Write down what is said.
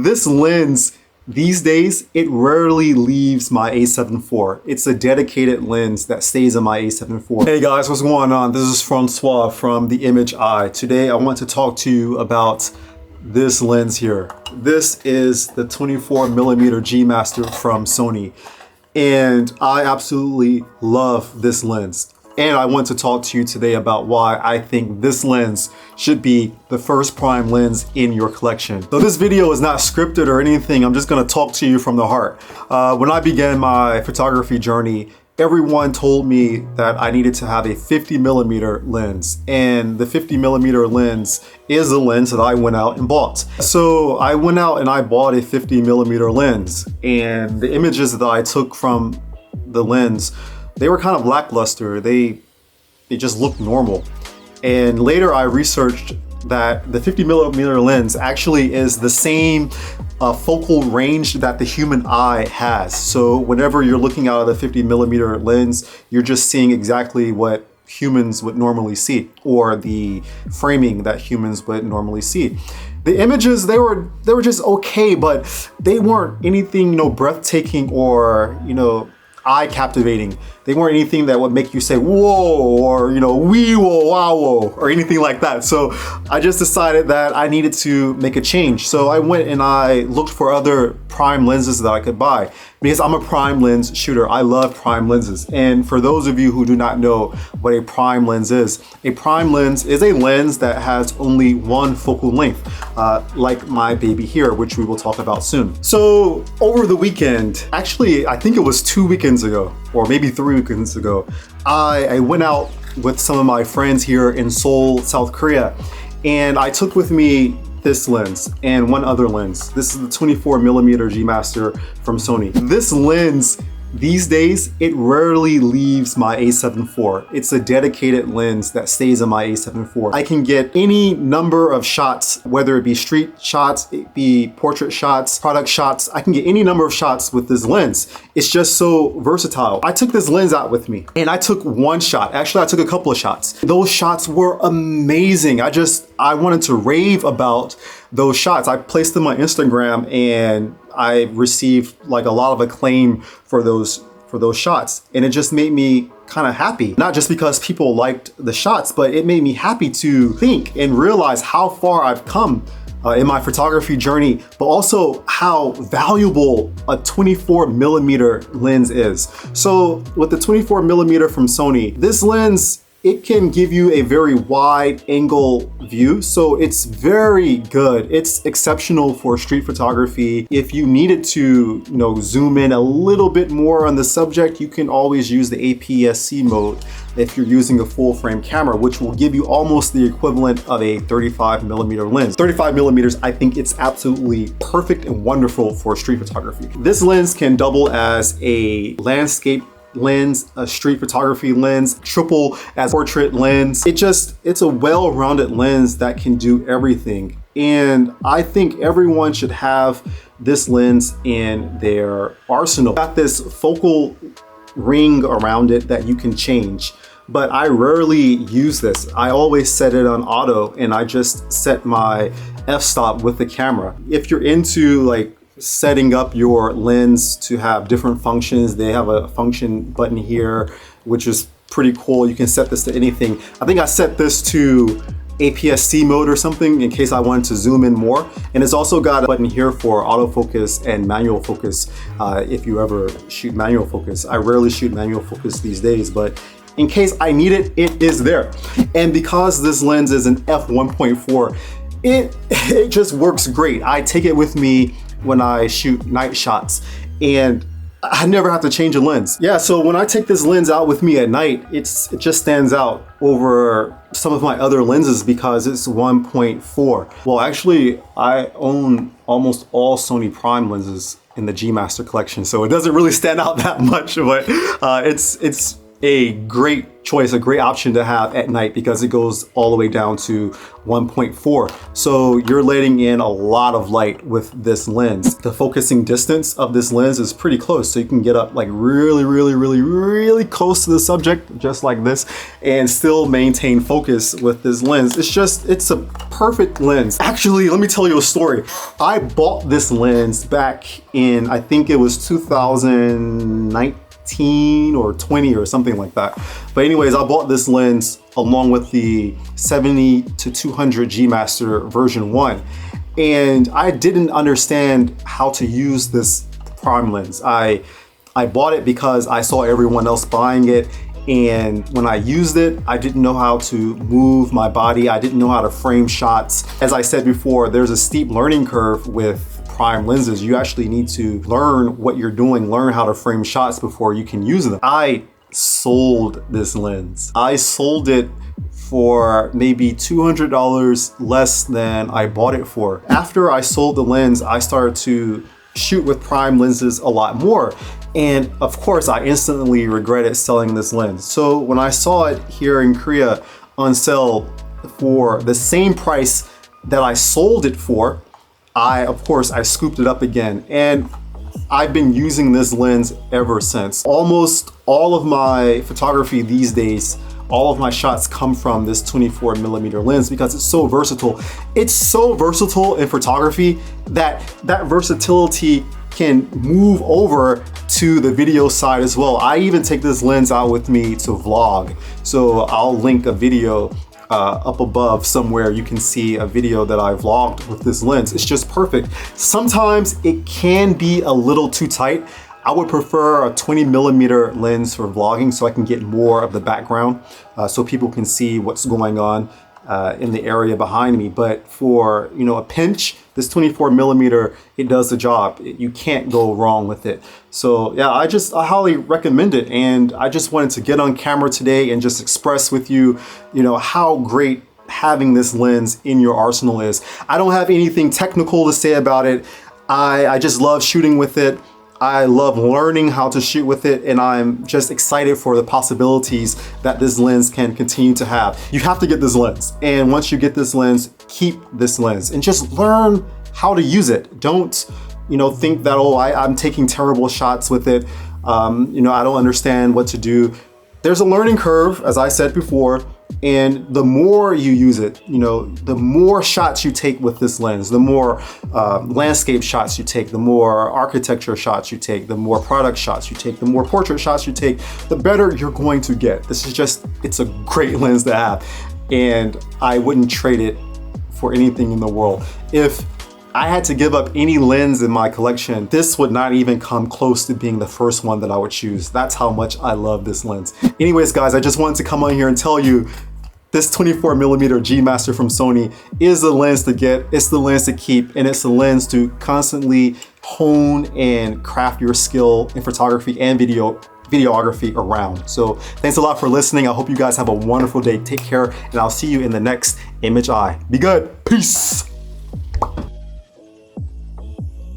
This lens, these days, it rarely leaves my A74. It's a dedicated lens that stays in my A74. Hey guys, what's going on? This is Francois from The Image Eye. Today I want to talk to you about this lens here. This is the 24mm G Master from Sony. And I absolutely love this lens. And I want to talk to you today about why I think this lens should be the first prime lens in your collection. So this video is not scripted or anything. I'm just gonna talk to you from the heart. When I began my photography journey, everyone told me that I needed to have a 50mm lens. And the 50mm lens is a lens that I went out and bought. So I went out and I bought a 50mm lens. And the images that I took from the lens, they were kind of lackluster. They just looked normal. And later I researched that the 50mm lens actually is the same focal range that the human eye has. So whenever you're looking out of the 50mm lens, you're just seeing exactly what humans would normally see, or the framing that humans would normally see. The images, they were just okay, but they weren't anything, breathtaking or, eye captivating. They weren't anything that would make you say, whoa, or, wee, whoa, wow, whoa, or anything like that. So I just decided that I needed to make a change. So I went and I looked for other prime lenses that I could buy because I'm a prime lens shooter. I love prime lenses. And for those of you who do not know what a prime lens is a lens that has only one focal length, like my baby here, which we will talk about soon. So over the weekend, actually, I think it was 2 weekends ago, or maybe 3 weekends ago, I went out with some of my friends here in Seoul, South Korea, and I took with me this lens and one other lens. This is the 24mm G Master from Sony. This lens, these days, it rarely leaves my A74. It's a dedicated lens that stays in my A74. I can get any number of shots, whether it be street shots, it be portrait shots, product shots. I can get any number of shots with this lens. It's just so versatile. I took this lens out with me and I took one shot. Actually, I took a couple of shots. Those shots were amazing. I wanted to rave about those shots. I placed them on Instagram and I received like a lot of acclaim for those shots. And it just made me kind of happy. Not just because people liked the shots, but it made me happy to think and realize how far I've come in my photography journey, but also how valuable a 24mm lens is. So with the 24mm from Sony, this lens, it can give you a very wide angle view. So it's very good. It's exceptional for street photography. If you needed to, zoom in a little bit more on the subject, you can always use the APS-C mode if you're using a full frame camera, which will give you almost the equivalent of a 35mm lens. 35mm, I think it's absolutely perfect and wonderful for street photography. This lens can double as a landscape lens, a street photography lens, triple as portrait lens. It's a well-rounded lens that can do everything. And I think everyone should have this lens in their arsenal. Got this focal ring around it that you can change, but I rarely use this. I always set it on auto and I just set my f-stop with the camera. If you're into setting up your lens to have different functions, they have a function button here, which is pretty cool. You can set this to anything. I think I set this to APS-C mode or something in case I wanted to zoom in more. And it's also got a button here for autofocus and manual focus if you ever shoot manual focus. I rarely shoot manual focus these days, but in case I need it, it is there. And because this lens is an f1.4, it just works great. I take it with me when I shoot night shots and I never have to change a lens. Yeah, so when I take this lens out with me at night, it just stands out over some of my other lenses because it's 1.4. Well, actually, I own almost all Sony prime lenses in the G Master collection, so it doesn't really stand out that much, but it's a great choice, a great option to have at night because it goes all the way down to 1.4. So you're letting in a lot of light with this lens. The focusing distance of this lens is pretty close. So you can get up like really close to the subject, just like this, and still maintain focus with this lens. It's a perfect lens. Actually, let me tell you a story. I bought this lens back in, I think it was 2019 or 20 or something like that. But anyways, I bought this lens along with the 70-200G Master version 1. And I didn't understand how to use this prime lens. I bought it because I saw everyone else buying it. And when I used it, I didn't know how to move my body. I didn't know how to frame shots. As I said before, there's a steep learning curve with prime lenses. You actually need to learn what you're doing, learn how to frame shots before you can use them. I sold this lens. I sold it for maybe $200 less than I bought it for. After I sold the lens, I started to shoot with prime lenses a lot more. And of course, I instantly regretted selling this lens. So when I saw it here in Korea on sale for the same price that I sold it for, of course, I scooped it up again. And I've been using this lens ever since. Almost all of my photography these days, all of my shots come from this 24mm lens because it's so versatile. It's so versatile in photography that versatility can move over to the video side as well. I even take this lens out with me to vlog. So I'll link a video up above somewhere. You can see a video that I vlogged with this lens. It's just perfect. Sometimes it can be a little too tight. I would prefer a 20mm lens for vlogging so I can get more of the background so people can see what's going on in the area behind me. But for, you know, a pinch, this 24mm, it does the job. You can't go wrong with it. So yeah, I highly recommend it. And I just wanted to get on camera today and just express with you, you know, how great having this lens in your arsenal is. I don't have anything technical to say about it. I just love shooting with it. I love learning how to shoot with it, and I'm just excited for the possibilities that this lens can continue to have. You have to get this lens, and once you get this lens, keep this lens and just learn how to use it. Don't, you know, think that, oh, I'm taking terrible shots with it. You know, I don't understand what to do. There's a learning curve, as I said before, and the more you use it, you know, the more shots you take with this lens, the more landscape shots you take, the more architecture shots you take, the more product shots you take, the more portrait shots you take, the better you're going to get. This is just, it's a great lens to have, and I wouldn't trade it for anything in the world. If I had to give up any lens in my collection, this would not even come close to being the first one that I would choose. That's how much I love this lens. Anyways, guys, I just wanted to come on here and tell you this 24mm G Master from Sony is the lens to get, it's the lens to keep, and it's the lens to constantly hone and craft your skill in photography and videography around. So thanks a lot for listening. I hope you guys have a wonderful day. Take care, and I'll see you in the next Image Eye. Be good. Peace.